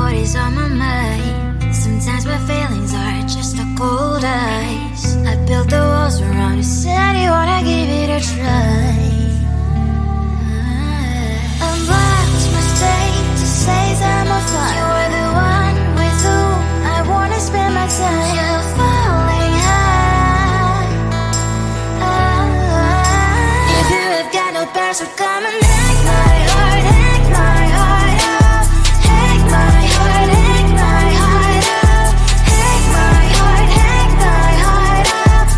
what is on my mind. Sometimes my feelings are just a cold ice. I built the walls around you, said you wanna give it a try. I'm blessed, mistake to say that I'm fine. You were the one with whom I wanna spend my time. You're falling high. If you have got no past, so come and hack my heart, hack my heart out. Hack my heart, hack my heart out. Hack my heart, hack my heart out.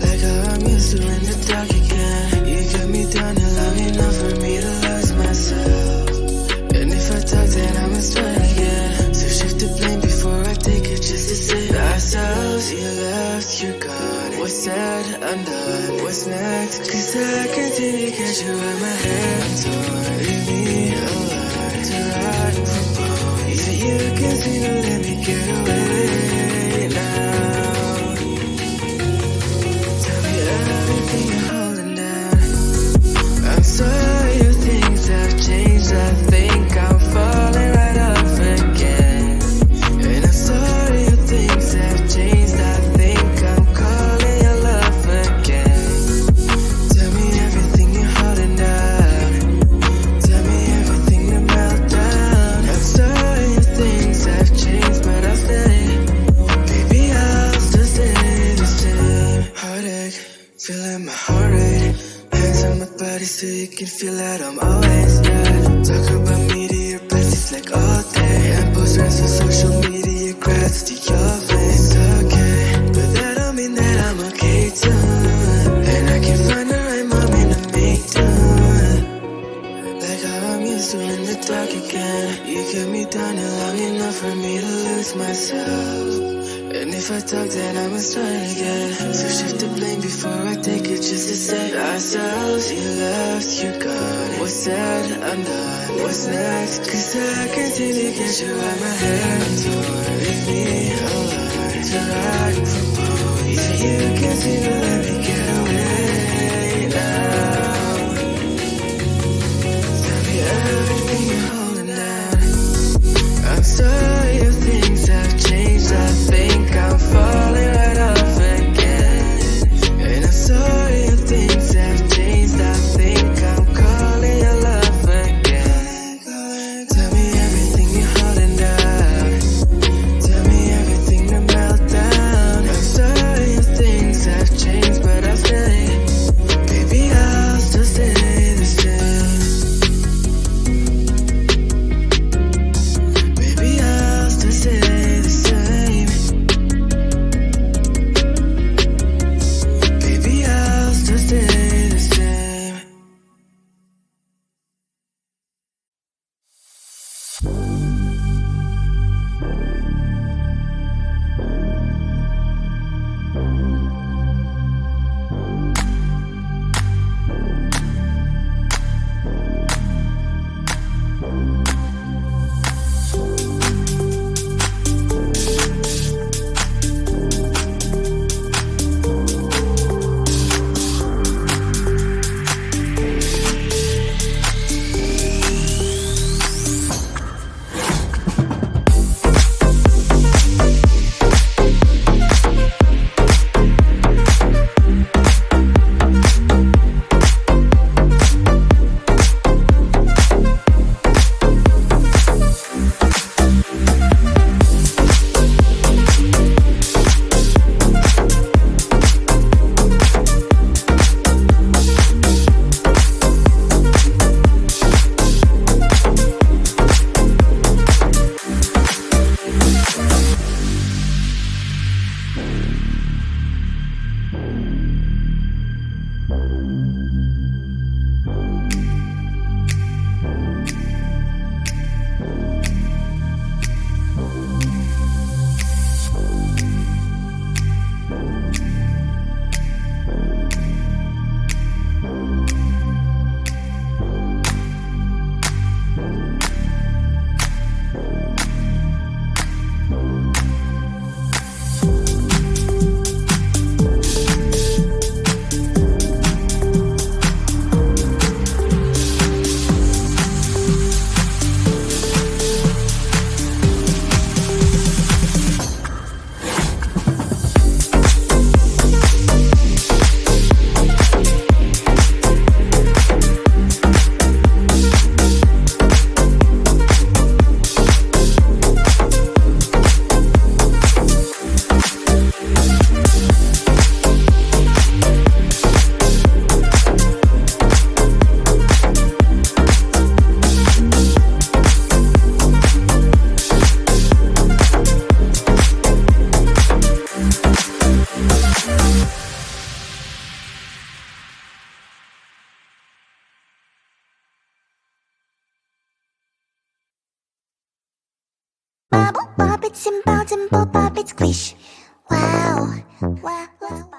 Like how I'm used to in the dark again. You got me down and long enough for me to lose myself. And if I talk, then I must try again. So shift the blame before I take it, just to save ourselves. You left, you're gone. What's said, undone. What's next? Cause I continue to get you out my head. So leave me alone to rot from bone. Yeah, you can see to let me get away now. Tell me everything you're holding down. I'm sorry if things have changed. I think I'm falling right off again. And I'm sorry if things have changed. I think I'm calling your love again. Tell me everything you're holding down. Tell me everything to melt down. I'm sorry if things have changed, but I'll stay. Baby, I'll still stay the same. Heartache, feeling my heart rate. Hands on my body so you can feel that I'm always there. Talk about me to your besties like all day. And post friends for social media, grats to your face. Okay, but that don't mean that I'm okay too. And I can find the right moment to make do. Like how I'm used to in the dark again. You kept me down and long enough for me to lose myself. And if I talk, then I must try again. So shift the blame before I take it, just to save ourselves. You left, you're gone. What's said, undone. What's next? Cause I continue to get you out my head. So leave me alone to rot from bone. Yeah, you can see to let me get away now. Tell me everything you're holding down. I'm sorry if things have changed. I think I'm falling right off again. And I'm sorry if things have changed. I think I'm calling your love again. Tell me everything you're holding down. Tell me everything to melt down. I'm sorry if things have changed, but I've Bubble bop, it's simple, simple pop, it's squish. Wow, wow, wow.